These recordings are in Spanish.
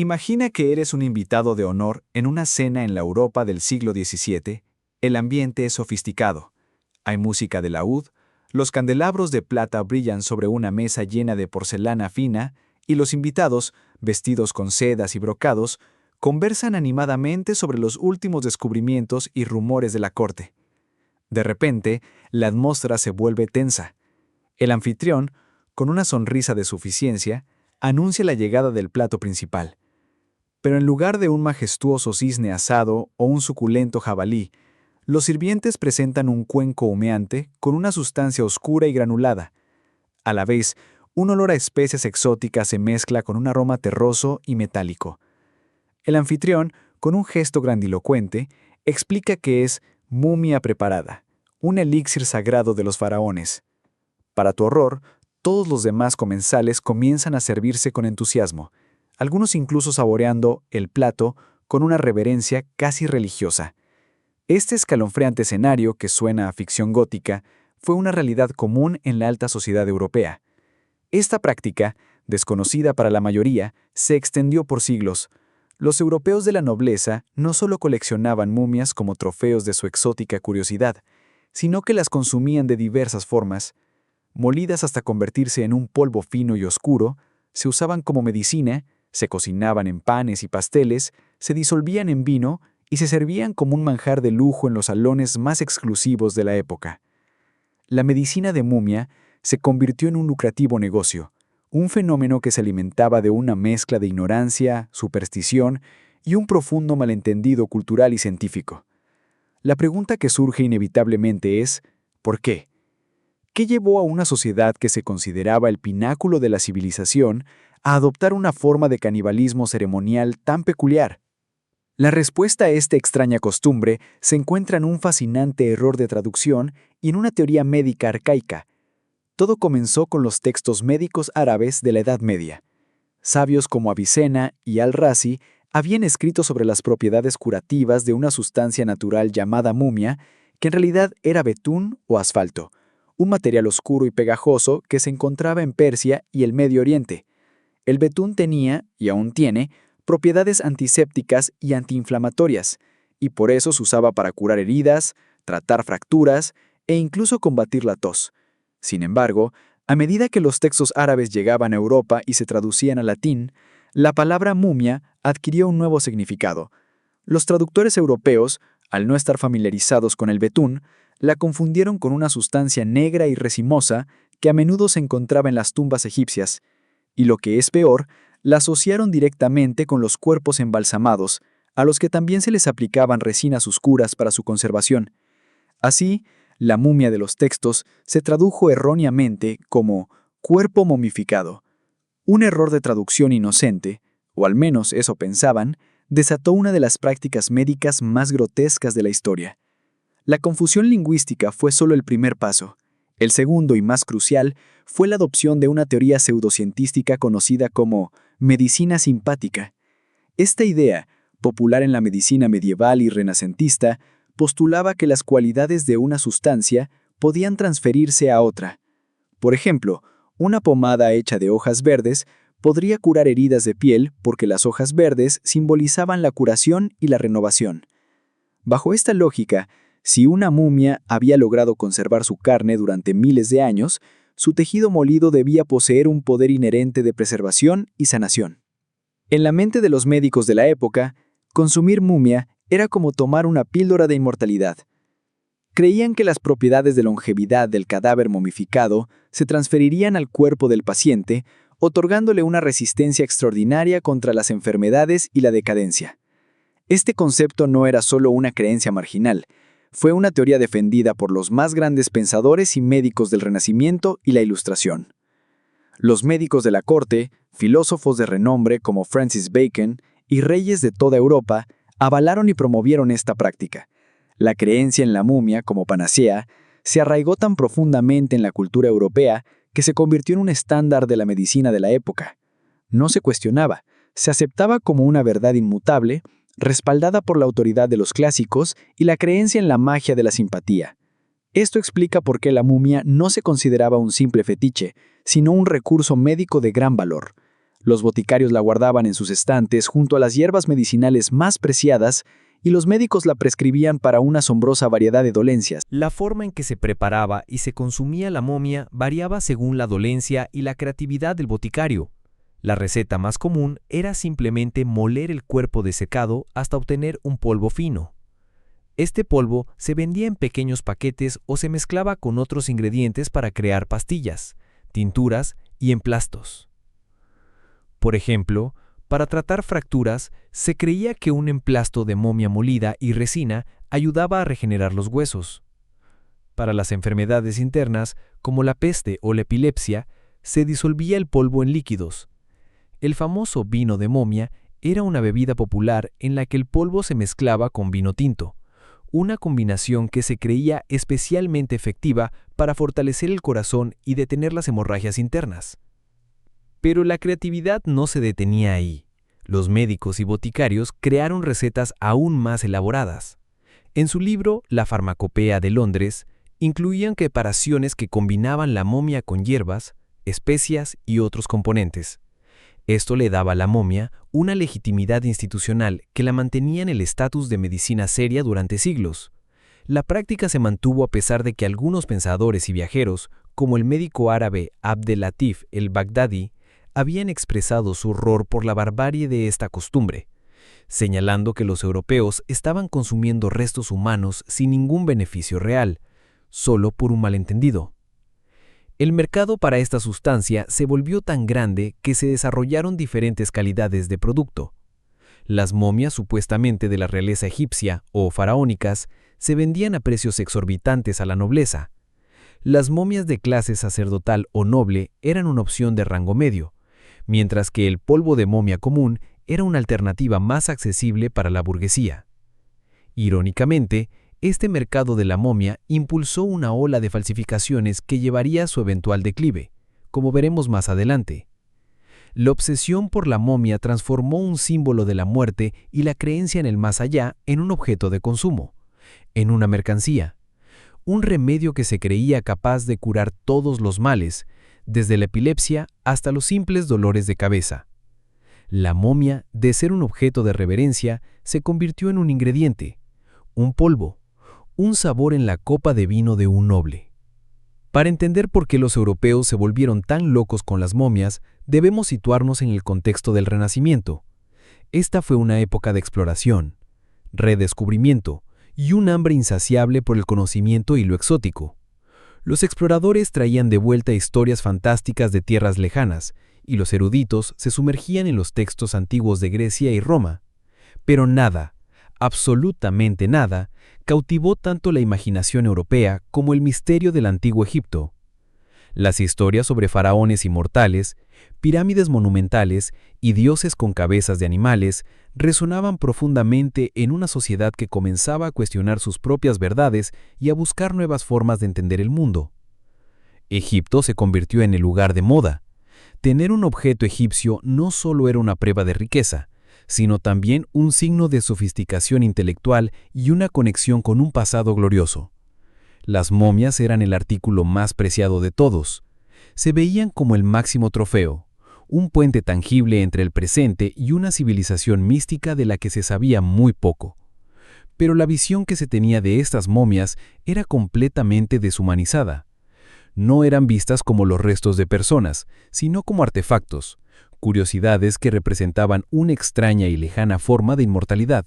Imagina que eres un invitado de honor en una cena en la Europa del siglo XVII. El ambiente es sofisticado. Hay música de laúd, los candelabros de plata brillan sobre una mesa llena de porcelana fina y los invitados, vestidos con sedas y brocados, conversan animadamente sobre los últimos descubrimientos y rumores de la corte. De repente, la atmósfera se vuelve tensa. El anfitrión, con una sonrisa de suficiencia, anuncia la llegada del plato principal. Pero en lugar de un majestuoso cisne asado o un suculento jabalí, los sirvientes presentan un cuenco humeante con una sustancia oscura y granulada. A la vez, un olor a especias exóticas se mezcla con un aroma terroso y metálico. El anfitrión, con un gesto grandilocuente, explica que es mumia preparada, un elixir sagrado de los faraones. Para tu horror, todos los demás comensales comienzan a servirse con entusiasmo, algunos incluso saboreando el plato con una reverencia casi religiosa. Este escalofriante escenario, que suena a ficción gótica, fue una realidad común en la alta sociedad europea. Esta práctica, desconocida para la mayoría, se extendió por siglos. Los europeos de la nobleza no solo coleccionaban momias como trofeos de su exótica curiosidad, sino que las consumían de diversas formas. Molidas hasta convertirse en un polvo fino y oscuro, se usaban como medicina, se cocinaban en panes y pasteles, se disolvían en vino y se servían como un manjar de lujo en los salones más exclusivos de la época. La medicina de mumia se convirtió en un lucrativo negocio, un fenómeno que se alimentaba de una mezcla de ignorancia, superstición y un profundo malentendido cultural y científico. La pregunta que surge inevitablemente es, ¿por qué? ¿Qué llevó a una sociedad que se consideraba el pináculo de la civilización a adoptar una forma de canibalismo ceremonial tan peculiar? La respuesta a esta extraña costumbre se encuentra en un fascinante error de traducción y en una teoría médica arcaica. Todo comenzó con los textos médicos árabes de la Edad Media. Sabios como Avicena y Al-Razi habían escrito sobre las propiedades curativas de una sustancia natural llamada mumia, que en realidad era betún o asfalto, un material oscuro y pegajoso que se encontraba en Persia y el Medio Oriente. El betún tenía, y aún tiene, propiedades antisépticas y antiinflamatorias, y por eso se usaba para curar heridas, tratar fracturas e incluso combatir la tos. Sin embargo, a medida que los textos árabes llegaban a Europa y se traducían al latín, la palabra mumia adquirió un nuevo significado. Los traductores europeos, al no estar familiarizados con el betún, la confundieron con una sustancia negra y resinosa que a menudo se encontraba en las tumbas egipcias, y lo que es peor, la asociaron directamente con los cuerpos embalsamados, a los que también se les aplicaban resinas oscuras para su conservación. Así, la mumia de los textos se tradujo erróneamente como cuerpo momificado. Un error de traducción inocente, o al menos eso pensaban, desató una de las prácticas médicas más grotescas de la historia. La confusión lingüística fue solo el primer paso. El segundo y más crucial fue la adopción de una teoría pseudocientífica conocida como medicina simpática. Esta idea, popular en la medicina medieval y renacentista, postulaba que las cualidades de una sustancia podían transferirse a otra. Por ejemplo, una pomada hecha de hojas verdes podría curar heridas de piel porque las hojas verdes simbolizaban la curación y la renovación. Bajo esta lógica, si una mumia había logrado conservar su carne durante miles de años, su tejido molido debía poseer un poder inherente de preservación y sanación. En la mente de los médicos de la época, consumir mumia era como tomar una píldora de inmortalidad. Creían que las propiedades de longevidad del cadáver momificado se transferirían al cuerpo del paciente, otorgándole una resistencia extraordinaria contra las enfermedades y la decadencia. Este concepto no era solo una creencia marginal, fue una teoría defendida por los más grandes pensadores y médicos del Renacimiento y la Ilustración. Los médicos de la corte, filósofos de renombre como Francis Bacon y reyes de toda Europa avalaron y promovieron esta práctica. La creencia en la mumia como panacea se arraigó tan profundamente en la cultura europea que se convirtió en un estándar de la medicina de la época. No se cuestionaba, se aceptaba como una verdad inmutable, respaldada por la autoridad de los clásicos y la creencia en la magia de la simpatía. Esto explica por qué la mumia no se consideraba un simple fetiche, sino un recurso médico de gran valor. Los boticarios la guardaban en sus estantes junto a las hierbas medicinales más preciadas y los médicos la prescribían para una asombrosa variedad de dolencias. La forma en que se preparaba y se consumía la momia variaba según la dolencia y la creatividad del boticario. La receta más común era simplemente moler el cuerpo desecado hasta obtener un polvo fino. Este polvo se vendía en pequeños paquetes o se mezclaba con otros ingredientes para crear pastillas, tinturas y emplastos. Por ejemplo, para tratar fracturas, se creía que un emplasto de momia molida y resina ayudaba a regenerar los huesos. Para las enfermedades internas, como la peste o la epilepsia, se disolvía el polvo en líquidos. El famoso vino de momia era una bebida popular en la que el polvo se mezclaba con vino tinto, una combinación que se creía especialmente efectiva para fortalecer el corazón y detener las hemorragias internas. Pero la creatividad no se detenía ahí. Los médicos y boticarios crearon recetas aún más elaboradas. En su libro La Farmacopea de Londres, incluían preparaciones que combinaban la momia con hierbas, especias y otros componentes. Esto le daba a la momia una legitimidad institucional que la mantenía en el estatus de medicina seria durante siglos. La práctica se mantuvo a pesar de que algunos pensadores y viajeros, como el médico árabe Abdel Latif el-Baghdadi, habían expresado su horror por la barbarie de esta costumbre, señalando que los europeos estaban consumiendo restos humanos sin ningún beneficio real, solo por un malentendido. El mercado para esta sustancia se volvió tan grande que se desarrollaron diferentes calidades de producto. Las momias supuestamente de la realeza egipcia o faraónicas se vendían a precios exorbitantes a la nobleza. Las momias de clase sacerdotal o noble eran una opción de rango medio, mientras que el polvo de momia común era una alternativa más accesible para la burguesía. Irónicamente, este mercado de la momia impulsó una ola de falsificaciones que llevaría a su eventual declive, como veremos más adelante. La obsesión por la momia transformó un símbolo de la muerte y la creencia en el más allá en un objeto de consumo, en una mercancía, un remedio que se creía capaz de curar todos los males, desde la epilepsia hasta los simples dolores de cabeza. La momia, de ser un objeto de reverencia, se convirtió en un ingrediente, un polvo, un sabor en la copa de vino de un noble. Para entender por qué los europeos se volvieron tan locos con las momias, debemos situarnos en el contexto del Renacimiento. Esta fue una época de exploración, redescubrimiento y un hambre insaciable por el conocimiento y lo exótico. Los exploradores traían de vuelta historias fantásticas de tierras lejanas, y los eruditos se sumergían en los textos antiguos de Grecia y Roma. Pero nada, absolutamente nada, cautivó tanto la imaginación europea como el misterio del antiguo Egipto. Las historias sobre faraones inmortales, pirámides monumentales y dioses con cabezas de animales resonaban profundamente en una sociedad que comenzaba a cuestionar sus propias verdades y a buscar nuevas formas de entender el mundo. Egipto se convirtió en el lugar de moda. Tener un objeto egipcio no solo era una prueba de riqueza, sino también un signo de sofisticación intelectual y una conexión con un pasado glorioso. Las momias eran el artículo más preciado de todos. Se veían como el máximo trofeo, un puente tangible entre el presente y una civilización mística de la que se sabía muy poco. Pero la visión que se tenía de estas momias era completamente deshumanizada. No eran vistas como los restos de personas, sino como artefactos, curiosidades que representaban una extraña y lejana forma de inmortalidad.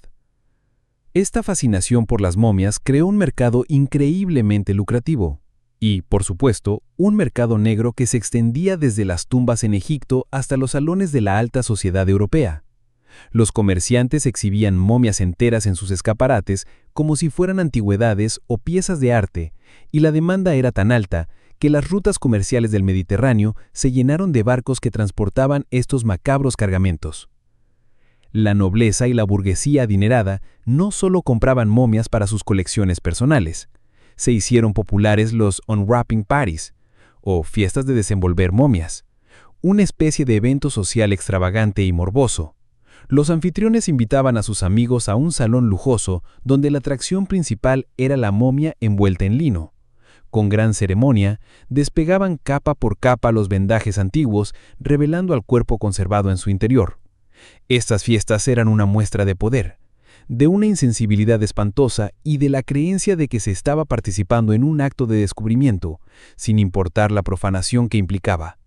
Esta fascinación por las momias creó un mercado increíblemente lucrativo. Y, por supuesto, un mercado negro que se extendía desde las tumbas en Egipto hasta los salones de la alta sociedad europea. Los comerciantes exhibían momias enteras en sus escaparates como si fueran antigüedades o piezas de arte, y la demanda era tan alta que las rutas comerciales del Mediterráneo se llenaron de barcos que transportaban estos macabros cargamentos. La nobleza y la burguesía adinerada no solo compraban momias para sus colecciones personales. Se hicieron populares los unwrapping parties, o fiestas de desenvolver momias, una especie de evento social extravagante y morboso. Los anfitriones invitaban a sus amigos a un salón lujoso donde la atracción principal era la momia envuelta en lino, Con gran ceremonia, despegaban capa por capa los vendajes antiguos, revelando al cuerpo conservado en su interior. Estas fiestas eran una muestra de poder, de una insensibilidad espantosa y de la creencia de que se estaba participando en un acto de descubrimiento, sin importar la profanación que implicaba.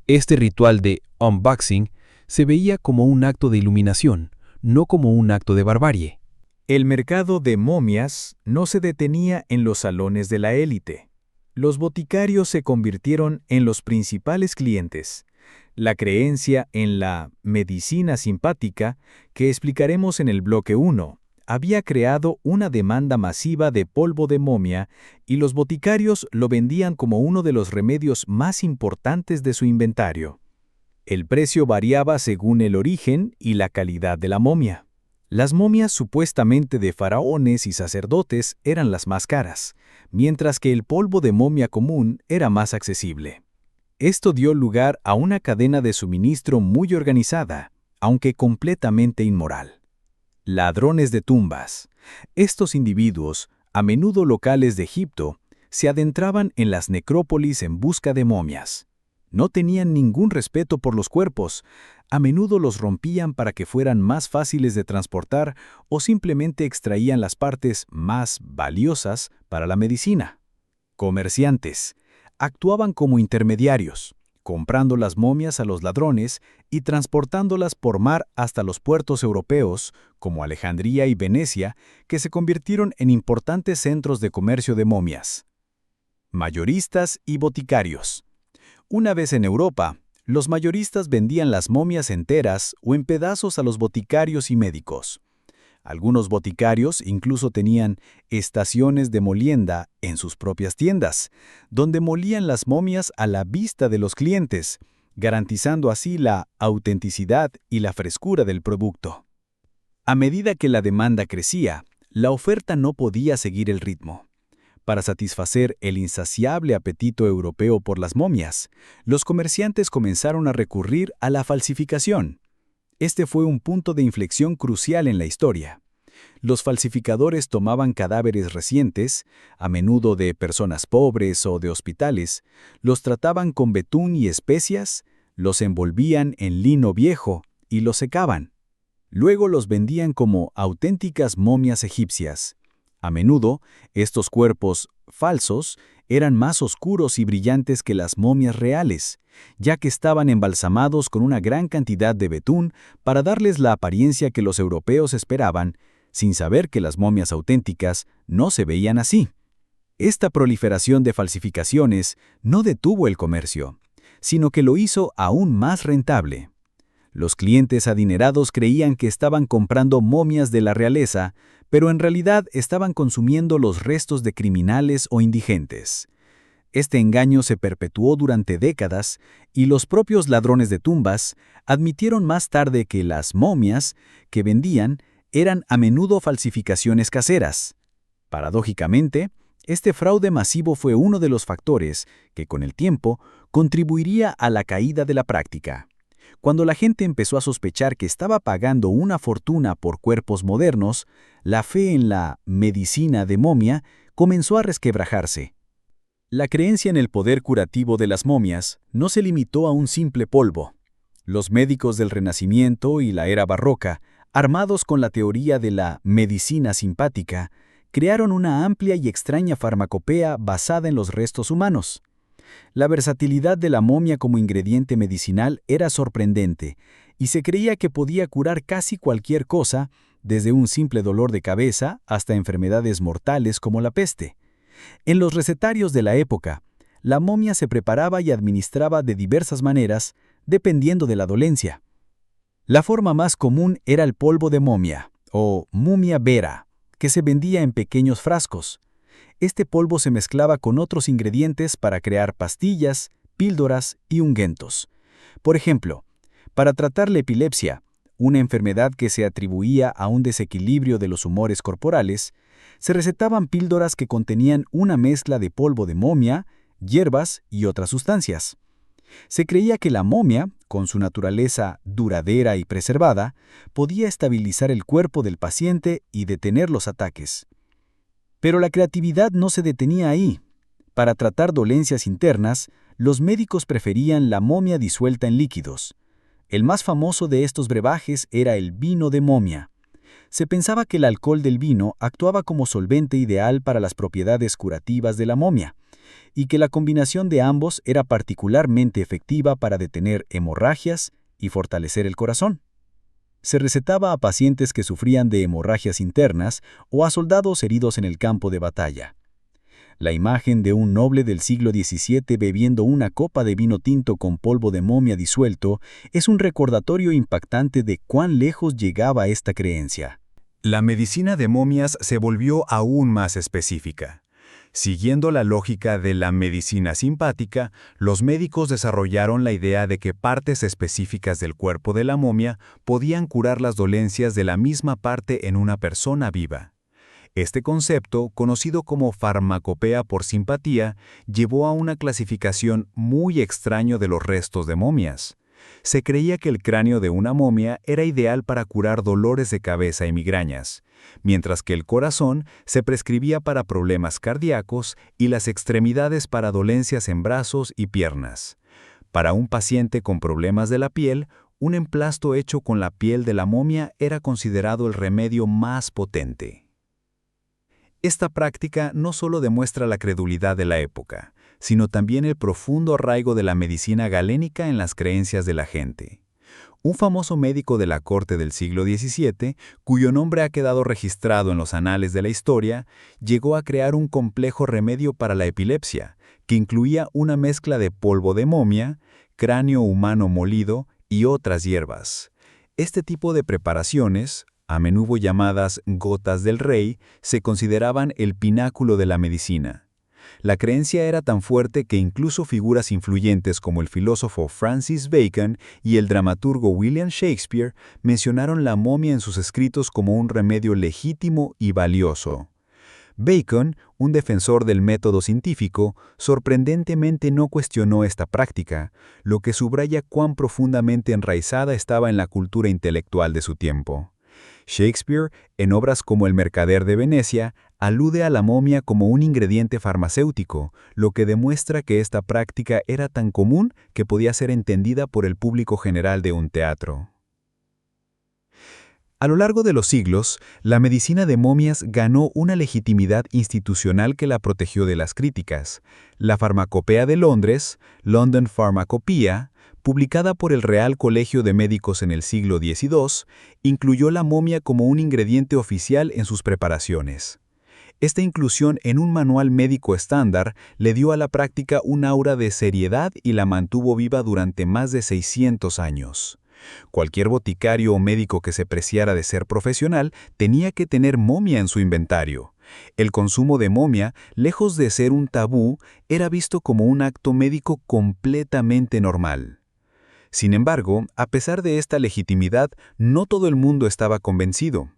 Este ritual de unboxing se veía como un acto de iluminación, no como un acto de barbarie. El mercado de momias no se detenía en los salones de la élite. Los boticarios se convirtieron en los principales clientes. La creencia en la medicina simpática, que explicaremos en el bloque 1, había creado una demanda masiva de polvo de momia y los boticarios lo vendían como uno de los remedios más importantes de su inventario. El precio variaba según el origen y la calidad de la momia. Las momias supuestamente de faraones y sacerdotes eran las más caras, mientras que el polvo de momia común era más accesible. Esto dio lugar a una cadena de suministro muy organizada, aunque completamente inmoral. Ladrones de tumbas. Estos individuos, a menudo locales de Egipto, se adentraban en las necrópolis en busca de momias. No tenían ningún respeto por los cuerpos, a menudo los rompían para que fueran más fáciles de transportar o simplemente extraían las partes más valiosas para la medicina. Comerciantes. Actuaban como intermediarios, comprando las momias a los ladrones y transportándolas por mar hasta los puertos europeos, como Alejandría y Venecia, que se convirtieron en importantes centros de comercio de momias. Mayoristas y boticarios. Una vez en Europa, los mayoristas vendían las momias enteras o en pedazos a los boticarios y médicos. Algunos boticarios incluso tenían estaciones de molienda en sus propias tiendas, donde molían las momias a la vista de los clientes, garantizando así la autenticidad y la frescura del producto. A medida que la demanda crecía, la oferta no podía seguir el ritmo. Para satisfacer el insaciable apetito europeo por las momias, los comerciantes comenzaron a recurrir a la falsificación. Este fue un punto de inflexión crucial en la historia. Los falsificadores tomaban cadáveres recientes, a menudo de personas pobres o de hospitales, los trataban con betún y especias, los envolvían en lino viejo y los secaban. Luego los vendían como auténticas momias egipcias. A menudo, estos cuerpos falsos eran más oscuros y brillantes que las momias reales, ya que estaban embalsamados con una gran cantidad de betún para darles la apariencia que los europeos esperaban, sin saber que las momias auténticas no se veían así. Esta proliferación de falsificaciones no detuvo el comercio, sino que lo hizo aún más rentable. Los clientes adinerados creían que estaban comprando momias de la realeza, pero en realidad estaban consumiendo los restos de criminales o indigentes. Este engaño se perpetuó durante décadas y los propios ladrones de tumbas admitieron más tarde que las momias que vendían eran a menudo falsificaciones caseras. Paradójicamente, este fraude masivo fue uno de los factores que, con el tiempo, contribuiría a la caída de la práctica. Cuando la gente empezó a sospechar que estaba pagando una fortuna por cuerpos modernos, la fe en la medicina de momia comenzó a resquebrajarse. La creencia en el poder curativo de las momias no se limitó a un simple polvo. Los médicos del Renacimiento y la era barroca, armados con la teoría de la medicina simpática, crearon una amplia y extraña farmacopea basada en los restos humanos. La versatilidad de la momia como ingrediente medicinal era sorprendente, y se creía que podía curar casi cualquier cosa, desde un simple dolor de cabeza hasta enfermedades mortales como la peste. En los recetarios de la época, la momia se preparaba y administraba de diversas maneras, dependiendo de la dolencia. La forma más común era el polvo de momia, o mumia vera, que se vendía en pequeños frascos. Este polvo se mezclaba con otros ingredientes para crear pastillas, píldoras y ungüentos. Por ejemplo, para tratar la epilepsia, una enfermedad que se atribuía a un desequilibrio de los humores corporales, se recetaban píldoras que contenían una mezcla de polvo de momia, hierbas y otras sustancias. Se creía que la momia, con su naturaleza duradera y preservada, podía estabilizar el cuerpo del paciente y detener los ataques. Pero la creatividad no se detenía ahí. Para tratar dolencias internas, los médicos preferían la momia disuelta en líquidos. El más famoso de estos brebajes era el vino de momia. Se pensaba que el alcohol del vino actuaba como solvente ideal para las propiedades curativas de la momia, y que la combinación de ambos era particularmente efectiva para detener hemorragias y fortalecer el corazón. Se recetaba a pacientes que sufrían de hemorragias internas o a soldados heridos en el campo de batalla. La imagen de un noble del siglo XVII bebiendo una copa de vino tinto con polvo de momia disuelto es un recordatorio impactante de cuán lejos llegaba esta creencia. La medicina de momias se volvió aún más específica. Siguiendo la lógica de la medicina simpática, los médicos desarrollaron la idea de que partes específicas del cuerpo de la momia podían curar las dolencias de la misma parte en una persona viva. Este concepto, conocido como farmacopea por simpatía, llevó a una clasificación muy extraña de los restos de momias. Se creía que el cráneo de una momia era ideal para curar dolores de cabeza y migrañas, mientras que el corazón se prescribía para problemas cardíacos y las extremidades para dolencias en brazos y piernas. Para un paciente con problemas de la piel, un emplasto hecho con la piel de la momia era considerado el remedio más potente. Esta práctica no solo demuestra la credulidad de la época, sino también el profundo arraigo de la medicina galénica en las creencias de la gente. Un famoso médico de la corte del siglo XVII, cuyo nombre ha quedado registrado en los anales de la historia, llegó a crear un complejo remedio para la epilepsia, que incluía una mezcla de polvo de momia, cráneo humano molido y otras hierbas. Este tipo de preparaciones, a menudo llamadas gotas del rey, se consideraban el pináculo de la medicina. La creencia era tan fuerte que incluso figuras influyentes como el filósofo Francis Bacon y el dramaturgo William Shakespeare mencionaron la momia en sus escritos como un remedio legítimo y valioso. Bacon, un defensor del método científico, sorprendentemente no cuestionó esta práctica, lo que subraya cuán profundamente enraizada estaba en la cultura intelectual de su tiempo. Shakespeare, en obras como El mercader de Venecia, alude a la momia como un ingrediente farmacéutico, lo que demuestra que esta práctica era tan común que podía ser entendida por el público general de un teatro. A lo largo de los siglos, la medicina de momias ganó una legitimidad institucional que la protegió de las críticas. La Farmacopea de Londres, London Pharmacopoeia, publicada por el Real Colegio de Médicos en el siglo XII, incluyó la momia como un ingrediente oficial en sus preparaciones. Esta inclusión en un manual médico estándar le dio a la práctica un aura de seriedad y la mantuvo viva durante más de 600 años. Cualquier boticario o médico que se preciara de ser profesional tenía que tener momia en su inventario. El consumo de momia, lejos de ser un tabú, era visto como un acto médico completamente normal. Sin embargo, a pesar de esta legitimidad, no todo el mundo estaba convencido.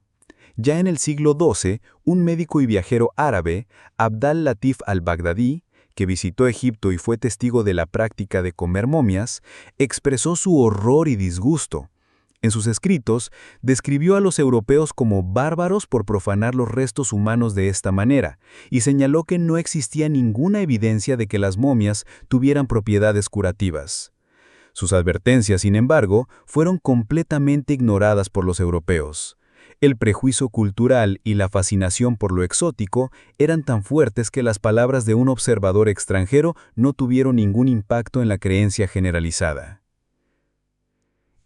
Ya en el siglo XII, un médico y viajero árabe, Abd al-Latif al-Baghdadi, que visitó Egipto y fue testigo de la práctica de comer momias, expresó su horror y disgusto. En sus escritos, describió a los europeos como bárbaros por profanar los restos humanos de esta manera, y señaló que no existía ninguna evidencia de que las momias tuvieran propiedades curativas. Sus advertencias, sin embargo, fueron completamente ignoradas por los europeos. El prejuicio cultural y la fascinación por lo exótico eran tan fuertes que las palabras de un observador extranjero no tuvieron ningún impacto en la creencia generalizada.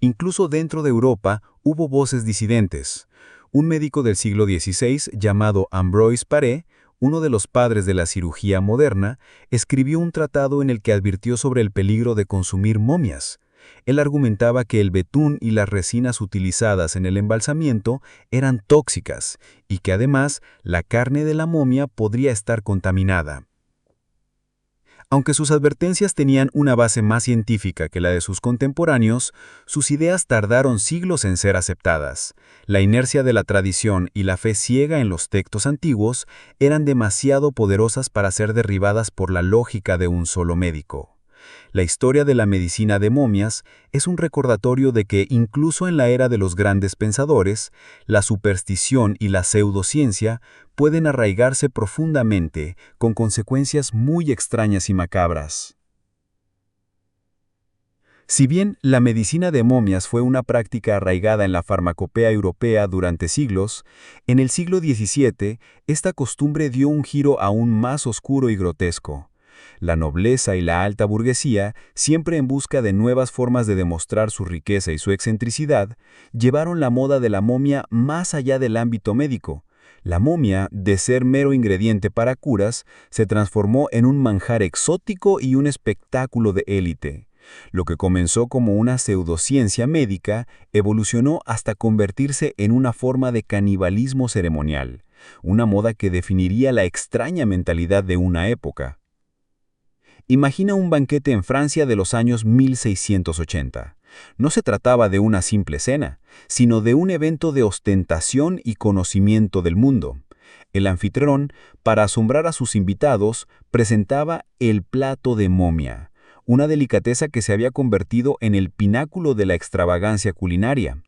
Incluso dentro de Europa hubo voces disidentes. Un médico del siglo XVI llamado Ambroise Paré, uno de los padres de la cirugía moderna, escribió un tratado en el que advirtió sobre el peligro de consumir momias. Él argumentaba que el betún y las resinas utilizadas en el embalsamiento eran tóxicas y que además la carne de la momia podría estar contaminada. Aunque sus advertencias tenían una base más científica que la de sus contemporáneos, sus ideas tardaron siglos en ser aceptadas. La inercia de la tradición y la fe ciega en los textos antiguos eran demasiado poderosas para ser derribadas por la lógica de un solo médico. La historia de la medicina de momias es un recordatorio de que incluso en la era de los grandes pensadores, la superstición y la pseudociencia pueden arraigarse profundamente, con consecuencias muy extrañas y macabras. Si bien la medicina de momias fue una práctica arraigada en la farmacopea europea durante siglos, en el siglo XVII esta costumbre dio un giro aún más oscuro y grotesco. La nobleza y la alta burguesía, siempre en busca de nuevas formas de demostrar su riqueza y su excentricidad, llevaron la moda de la momia más allá del ámbito médico. La momia, de ser mero ingrediente para curas, se transformó en un manjar exótico y un espectáculo de élite. Lo que comenzó como una pseudociencia médica evolucionó hasta convertirse en una forma de canibalismo ceremonial, una moda que definiría la extraña mentalidad de una época. Imagina un banquete en Francia de los años 1680. No se trataba de una simple cena, sino de un evento de ostentación y conocimiento del mundo. El anfitrión, para asombrar a sus invitados, presentaba el plato de momia, una delicadeza que se había convertido en el pináculo de la extravagancia culinaria.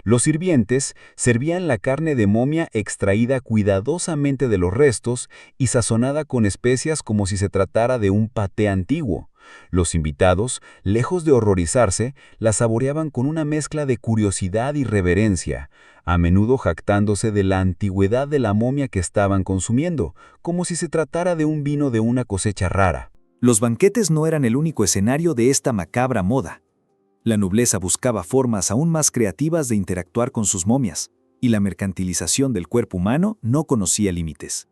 Los sirvientes servían la carne de momia extraída cuidadosamente de los restos y sazonada con especias como si se tratara de un paté antiguo. Los invitados, lejos de horrorizarse, la saboreaban con una mezcla de curiosidad y reverencia, a menudo jactándose de la antigüedad de la momia que estaban consumiendo, como si se tratara de un vino de una cosecha rara. Los banquetes no eran el único escenario de esta macabra moda. La nobleza buscaba formas aún más creativas de interactuar con sus momias, y la mercantilización del cuerpo humano no conocía límites.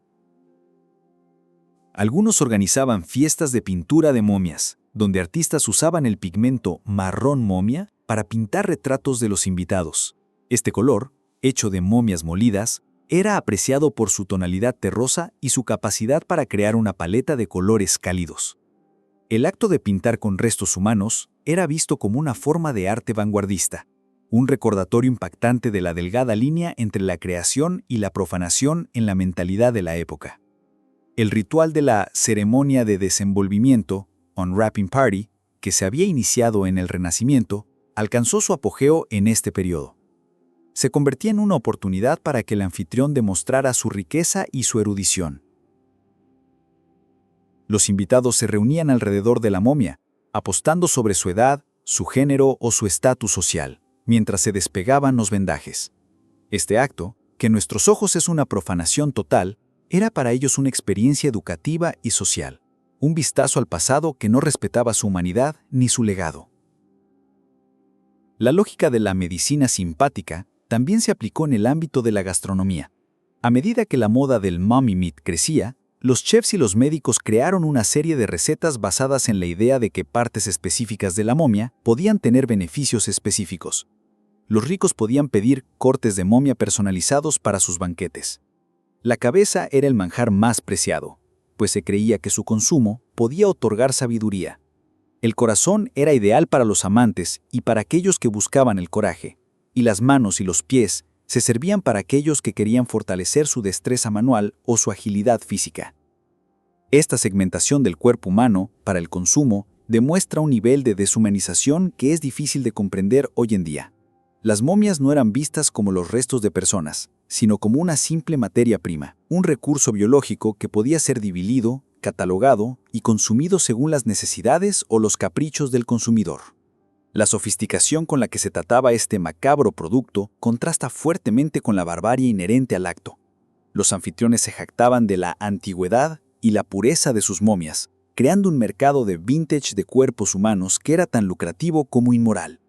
Algunos organizaban fiestas de pintura de momias, donde artistas usaban el pigmento marrón momia para pintar retratos de los invitados. Este color, hecho de momias molidas, era apreciado por su tonalidad terrosa y su capacidad para crear una paleta de colores cálidos. El acto de pintar con restos humanos era visto como una forma de arte vanguardista, un recordatorio impactante de la delgada línea entre la creación y la profanación en la mentalidad de la época. El ritual de la ceremonia de desenvolvimiento, Unwrapping Party, que se había iniciado en el Renacimiento, alcanzó su apogeo en este periodo. Se convertía en una oportunidad para que el anfitrión demostrara su riqueza y su erudición. Los invitados se reunían alrededor de la momia, apostando sobre su edad, su género o su estatus social, mientras se despegaban los vendajes. Este acto, que en nuestros ojos es una profanación total, era para ellos una experiencia educativa y social, un vistazo al pasado que no respetaba su humanidad ni su legado. La lógica de la medicina simpática también se aplicó en el ámbito de la gastronomía. A medida que la moda del mommy meat crecía, los chefs y los médicos crearon una serie de recetas basadas en la idea de que partes específicas de la momia podían tener beneficios específicos. Los ricos podían pedir cortes de momia personalizados para sus banquetes. La cabeza era el manjar más preciado, pues se creía que su consumo podía otorgar sabiduría. El corazón era ideal para los amantes y para aquellos que buscaban el coraje, y las manos y los pies se servían para aquellos que querían fortalecer su destreza manual o su agilidad física. Esta segmentación del cuerpo humano para el consumo demuestra un nivel de deshumanización que es difícil de comprender hoy en día. Las momias no eran vistas como los restos de personas, sino como una simple materia prima, un recurso biológico que podía ser dividido, catalogado y consumido según las necesidades o los caprichos del consumidor. La sofisticación con la que se trataba este macabro producto contrasta fuertemente con la barbarie inherente al acto. Los anfitriones se jactaban de la antigüedad y la pureza de sus momias, creando un mercado de vintage de cuerpos humanos que era tan lucrativo como inmoral.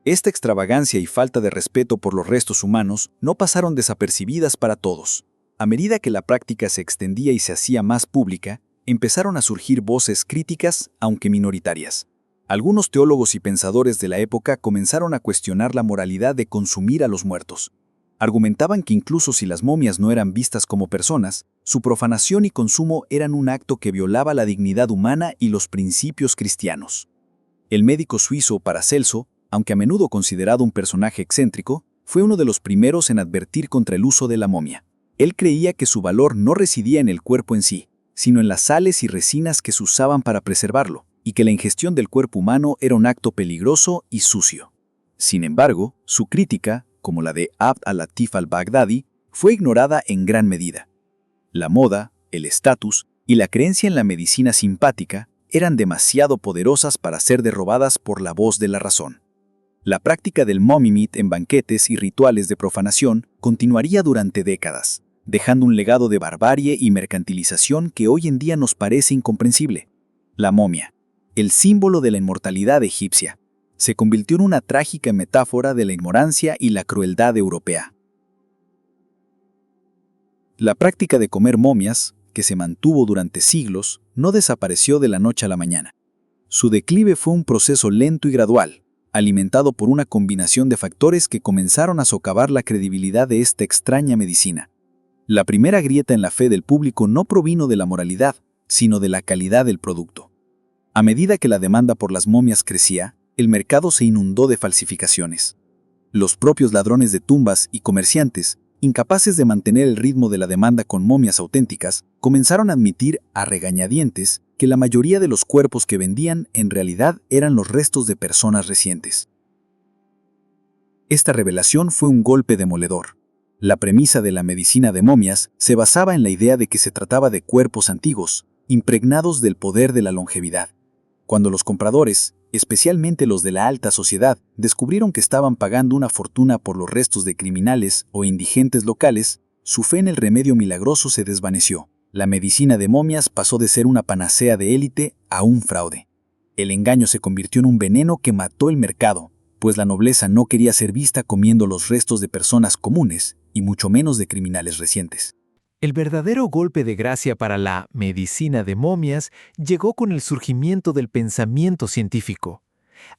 Esta extravagancia y falta de respeto por los restos humanos no pasaron desapercibidas para todos. A medida que la práctica se extendía y se hacía más pública, empezaron a surgir voces críticas, aunque minoritarias. Algunos teólogos y pensadores de la época comenzaron a cuestionar la moralidad de consumir a los muertos. Argumentaban que incluso si las momias no eran vistas como personas, su profanación y consumo eran un acto que violaba la dignidad humana y los principios cristianos. El médico suizo Paracelso, aunque a menudo considerado un personaje excéntrico, fue uno de los primeros en advertir contra el uso de la momia. Él creía que su valor no residía en el cuerpo en sí, sino en las sales y resinas que se usaban para preservarlo. y que la ingestión del cuerpo humano era un acto peligroso y sucio. Sin embargo, su crítica, como la de Abd al-Latif al-Baghdadi, fue ignorada en gran medida. La moda, el estatus y la creencia en la medicina simpática eran demasiado poderosas para ser derrobadas por la voz de la razón. La práctica del mummy meat en banquetes y rituales de profanación continuaría durante décadas, dejando un legado de barbarie y mercantilización que hoy en día nos parece incomprensible. La momia, el símbolo de la inmortalidad egipcia, se convirtió en una trágica metáfora de la ignorancia y la crueldad europea. La práctica de comer momias, que se mantuvo durante siglos, no desapareció de la noche a la mañana. Su declive fue un proceso lento y gradual, alimentado por una combinación de factores que comenzaron a socavar la credibilidad de esta extraña medicina. La primera grieta en la fe del público no provino de la moralidad, sino de la calidad del producto. A medida que la demanda por las momias crecía, el mercado se inundó de falsificaciones. Los propios ladrones de tumbas y comerciantes, incapaces de mantener el ritmo de la demanda con momias auténticas, comenzaron a admitir a regañadientes que la mayoría de los cuerpos que vendían en realidad eran los restos de personas recientes. Esta revelación fue un golpe demoledor. La premisa de la medicina de momias se basaba en la idea de que se trataba de cuerpos antiguos, impregnados del poder de la longevidad. Cuando los compradores, especialmente los de la alta sociedad, descubrieron que estaban pagando una fortuna por los restos de criminales o indigentes locales, su fe en el remedio milagroso se desvaneció. La medicina de momias pasó de ser una panacea de élite a un fraude. El engaño se convirtió en un veneno que mató el mercado, pues la nobleza no quería ser vista comiendo los restos de personas comunes, y mucho menos de criminales recientes. El verdadero golpe de gracia para la medicina de momias llegó con el surgimiento del pensamiento científico.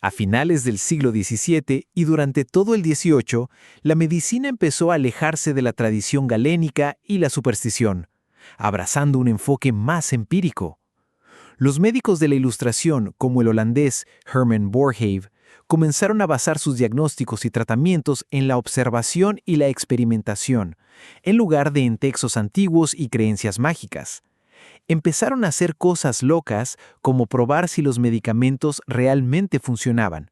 A finales del siglo XVII y durante todo el XVIII, la medicina empezó a alejarse de la tradición galénica y la superstición, abrazando un enfoque más empírico. Los médicos de la Ilustración, como el holandés Herman Boerhaave, comenzaron a basar sus diagnósticos y tratamientos en la observación y la experimentación, en lugar de en textos antiguos y creencias mágicas. Empezaron a hacer cosas locas como probar si los medicamentos realmente funcionaban.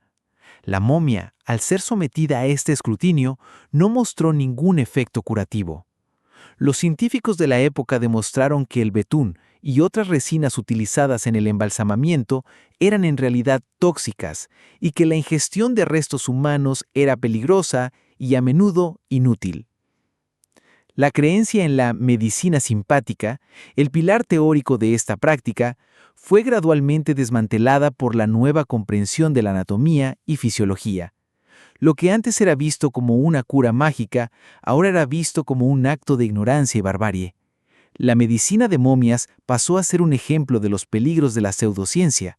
La momia, al ser sometida a este escrutinio, no mostró ningún efecto curativo. Los científicos de la época demostraron que el betún y otras resinas utilizadas en el embalsamamiento eran en realidad tóxicas y que la ingestión de restos humanos era peligrosa y a menudo inútil. La creencia en la medicina simpática, el pilar teórico de esta práctica, fue gradualmente desmantelada por la nueva comprensión de la anatomía y fisiología. Lo que antes era visto como una cura mágica, ahora era visto como un acto de ignorancia y barbarie. La medicina de momias pasó a ser un ejemplo de los peligros de la pseudociencia,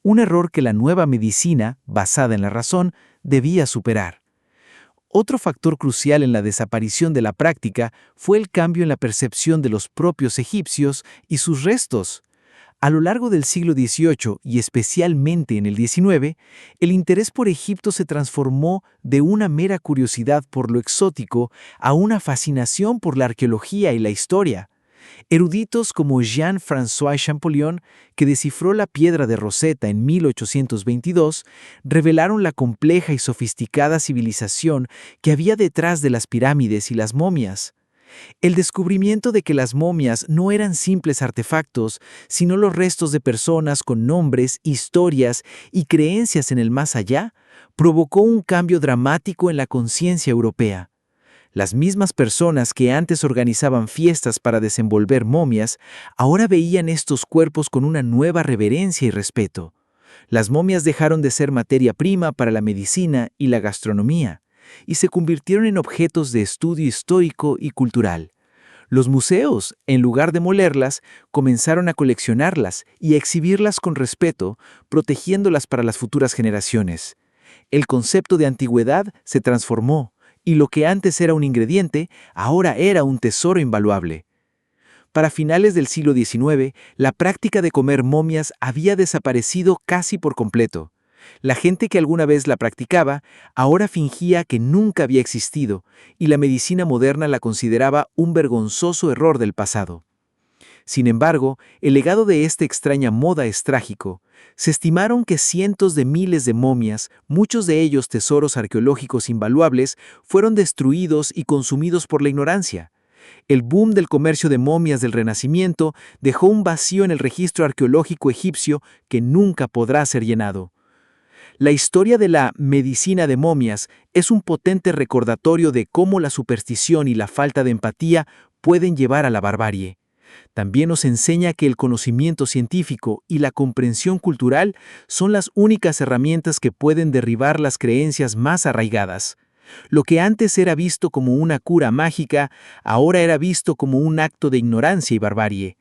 un error que la nueva medicina, basada en la razón, debía superar. Otro factor crucial en la desaparición de la práctica fue el cambio en la percepción de los propios egipcios y sus restos. A lo largo del siglo XVIII y especialmente en el XIX, el interés por Egipto se transformó de una mera curiosidad por lo exótico a una fascinación por la arqueología y la historia. Eruditos como Jean-François Champollion, que descifró la piedra de Rosetta en 1822, revelaron la compleja y sofisticada civilización que había detrás de las pirámides y las momias. El descubrimiento de que las momias no eran simples artefactos, sino los restos de personas con nombres, historias y creencias en el más allá, provocó un cambio dramático en la conciencia europea. Las mismas personas que antes organizaban fiestas para desenvolver momias, ahora veían estos cuerpos con una nueva reverencia y respeto. Las momias dejaron de ser materia prima para la medicina y la gastronomía, y se convirtieron en objetos de estudio histórico y cultural. Los museos, en lugar de molerlas, comenzaron a coleccionarlas y a exhibirlas con respeto, protegiéndolas para las futuras generaciones. El concepto de antigüedad se transformó, y lo que antes era un ingrediente, ahora era un tesoro invaluable. Para finales del siglo XIX, la práctica de comer momias había desaparecido casi por completo. La gente que alguna vez la practicaba, ahora fingía que nunca había existido, y la medicina moderna la consideraba un vergonzoso error del pasado. Sin embargo, el legado de esta extraña moda es trágico. Se estimaron que cientos de miles de momias, muchos de ellos tesoros arqueológicos invaluables, fueron destruidos y consumidos por la ignorancia. El boom del comercio de momias del Renacimiento dejó un vacío en el registro arqueológico egipcio que nunca podrá ser llenado. La historia de la medicina de momias es un potente recordatorio de cómo la superstición y la falta de empatía pueden llevar a la barbarie. También nos enseña que el conocimiento científico y la comprensión cultural son las únicas herramientas que pueden derribar las creencias más arraigadas. Lo que antes era visto como una cura mágica, ahora era visto como un acto de ignorancia y barbarie.